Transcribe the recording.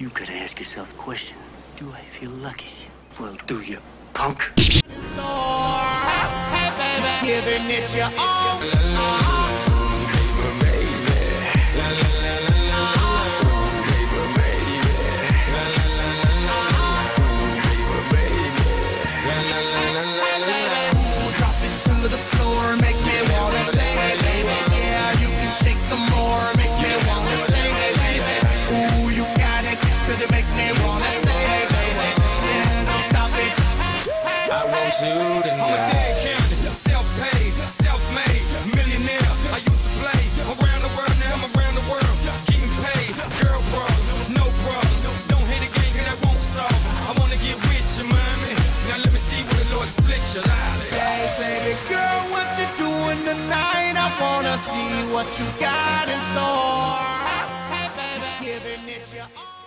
You gotta ask yourself the question, do I feel lucky? Well, do you, punk? Hey, baby, giving it your all. Drop it to the floor, make me wanna say, hey, baby, yeah, you can shake some more, make me wanna say, hey, baby, ooh, you got it, 'cause it make me wanna say, hey, baby, yeah, don't stop it. I want you to know. I'm a dead county, self-paid, self-made, millionaire. I used to play around the world, now I'm around the world, getting paid. Girl problems, no problems. Don't hate a game, 'cause that won't solve. I wanna get with you, mommy. Now let me see what the Lord split your life. Hey, baby girl, what you doing tonight? I wanna see what you got in store. Hey, baby, giving it your all.